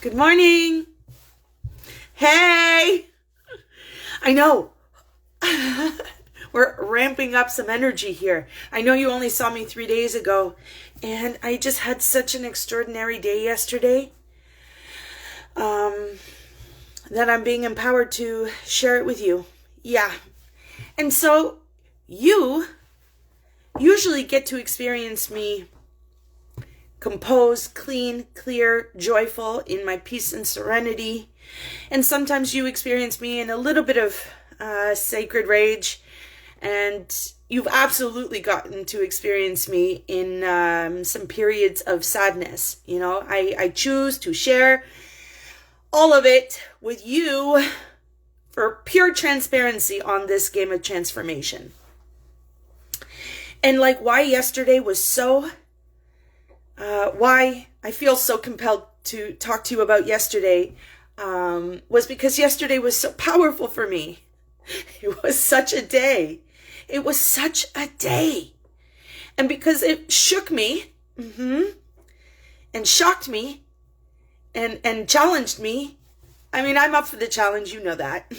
Good morning. Hey, I know we're ramping up some energy here. I know you only saw me 3 days ago, and I just had such an extraordinary day yesterday that I'm being empowered to share it with you. Yeah. And so you usually get to experience me composed, clean, clear, joyful in my peace and serenity. And sometimes you experience me in a little bit of sacred rage. And you've absolutely gotten to experience me in some periods of sadness. You know, I choose to share all of it with you for pure transparency on this game of transformation. And like why yesterday was so... why I feel so compelled to talk to you about yesterday was because yesterday was so powerful for me. It was such a day. It was such a day. And because it shook me, and shocked me, and challenged me. I mean, I'm up for the challenge, you know that.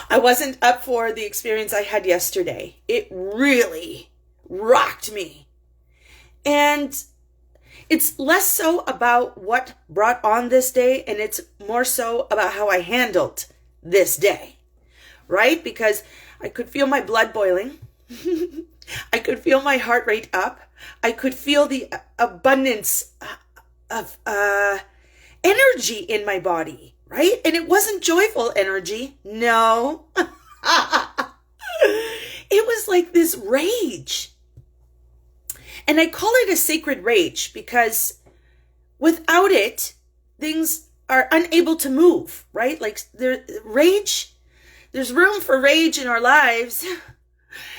I wasn't up for the experience I had yesterday. It really rocked me. And it's less so about what brought on this day, and it's more so about how I handled this day, right? Because I could feel my blood boiling. I could feel my heart rate up. I could feel the abundance of energy in my body, right? And it wasn't joyful energy. No. It was like this rage. And I call it a sacred rage because without it, things are unable to move, right? Like there's room for rage in our lives.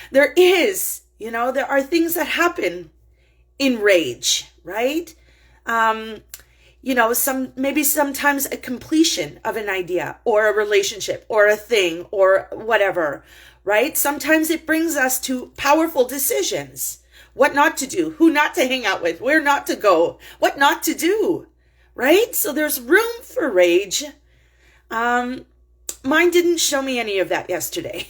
There is, there are things that happen in rage, right? Maybe sometimes a completion of an idea or a relationship or a thing or whatever, right? Sometimes it brings us to powerful decisions. What not to do, who not to hang out with, where not to go, what not to do, right? So there's room for rage. Mine didn't show me any of that yesterday.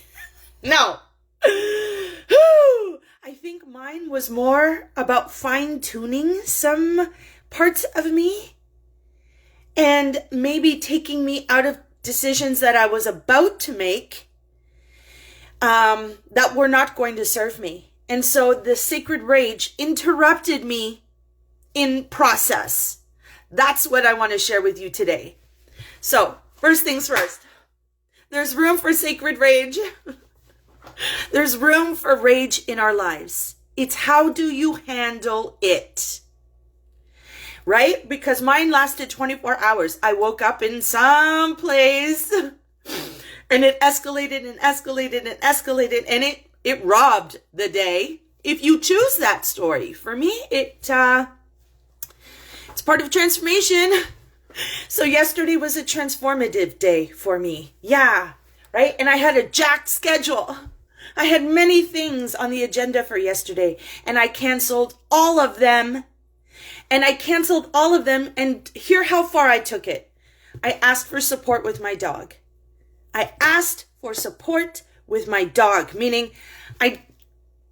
No. I think mine was more about fine-tuning some parts of me and maybe taking me out of decisions that I was about to make that were not going to serve me. And so the sacred rage interrupted me in process. That's what I want to share with you today. So first things first, there's room for sacred rage. There's room for rage in our lives. It's how do you handle it? Right? Because mine lasted 24 hours. I woke up in some place and it escalated and escalated and escalated, and it robbed the day. If you choose that story, for me, it's part of transformation. So yesterday was a transformative day for me. Yeah, right? And I had a jacked schedule. I had many things on the agenda for yesterday, and I canceled all of them. And hear how far I took it. I asked for support with my dog. Meaning I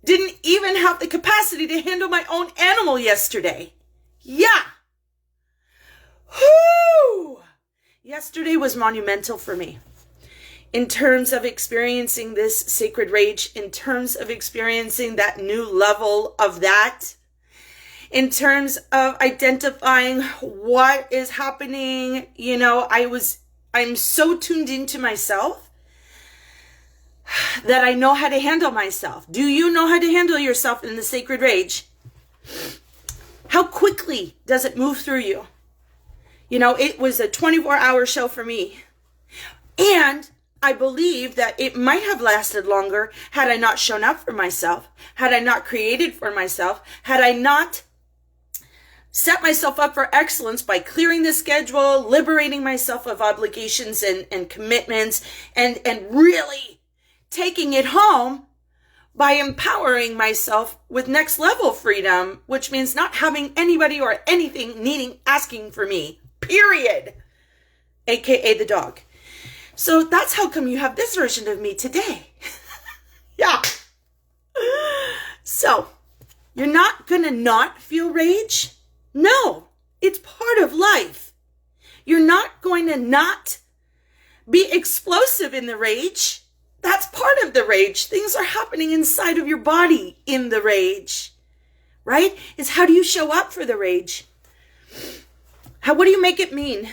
didn't even have the capacity to handle my own animal yesterday. Yeah. Whoo! Yesterday was monumental for me in terms of experiencing this sacred rage, in terms of experiencing that new level of that, in terms of identifying what is happening. I'm so tuned into myself that I know how to handle myself. Do you know how to handle yourself in the sacred rage? How quickly does it move through you? It was a 24-hour show for me. And I believe that it might have lasted longer had I not shown up for myself, had I not created for myself, had I not set myself up for excellence by clearing the schedule, liberating myself of obligations and commitments, and really taking it home by empowering myself with next level freedom, which means not having anybody or anything asking for me, period, aka the dog. So that's how come you have this version of me today. Yeah. So you're not gonna not feel rage. No, it's part of life. You're not going to not be explosive in the rage. That's part of the rage. Things are happening inside of your body in the rage, right? It's how do you show up for the rage? What do you make it mean,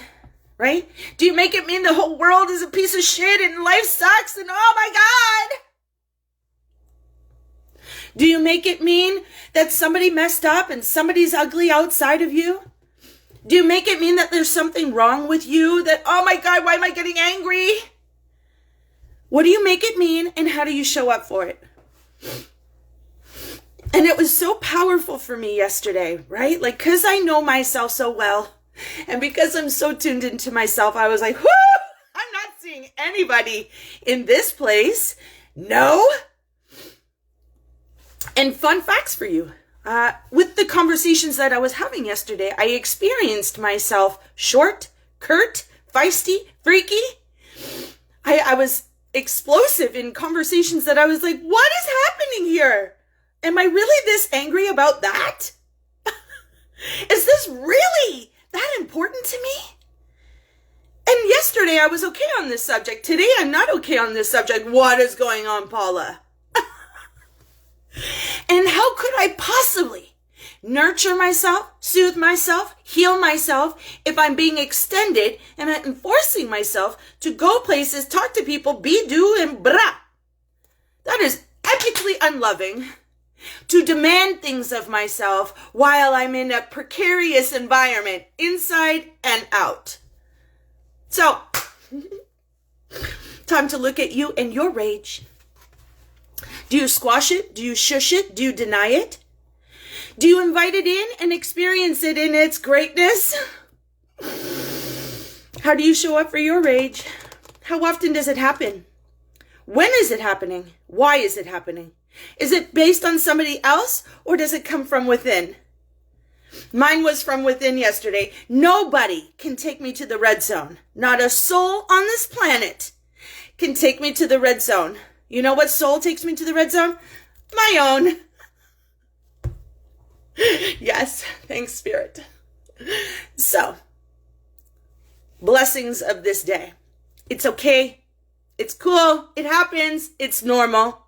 right? Do you make it mean the whole world is a piece of shit and life sucks and oh my God? Do you make it mean that somebody messed up and somebody's ugly outside of you? Do you make it mean that there's something wrong with you? That, oh my God, why am I getting angry? What do you make it mean and how do you show up for it? And it was so powerful for me yesterday, right? Like, because I know myself so well and because I'm so tuned into myself, I was like, whoo, I'm not seeing anybody in this place. No. And fun facts for you. With the conversations that I was having yesterday, I experienced myself short, curt, feisty, freaky. I was explosive in conversations that I was like, what is happening here? Am I really this angry about that? Is this really that important to me? And yesterday I was okay on this subject. Today I'm not okay on this subject. What is going on, Paula? And how could I possibly nurture myself, soothe myself, heal myself if I'm being extended and I'm enforcing myself to go places, talk to people, be, do, and brah? That is epically unloving to demand things of myself while I'm in a precarious environment, inside and out. So, time to look at you and your rage. Do you squash it? Do you shush it? Do you deny it? Do you invite it in and experience it in its greatness? How do you show up for your rage? How often does it happen? When is it happening? Why is it happening? Is it based on somebody else or does it come from within? Mine was from within yesterday. Nobody can take me to the red zone. Not a soul on this planet can take me to the red zone. You know what soul takes me to the red zone? My own. Yes, thanks, Spirit. So, blessings of this day. It's okay. It's cool. It happens. It's normal.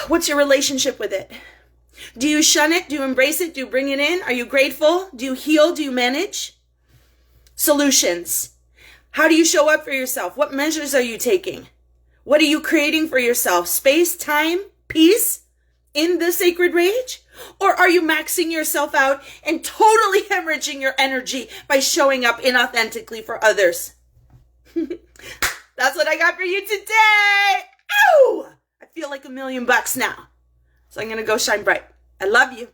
What's your relationship with it? Do you shun it? Do you embrace it? Do you bring it in? Are you grateful? Do you heal? Do you manage? Solutions. How do you show up for yourself? What measures are you taking? What are you creating for yourself? Space, time, peace in the sacred rage? Or are you maxing yourself out and totally hemorrhaging your energy by showing up inauthentically for others? That's what I got for you today. Ow! I feel like $1,000,000 now. So I'm going to go shine bright. I love you.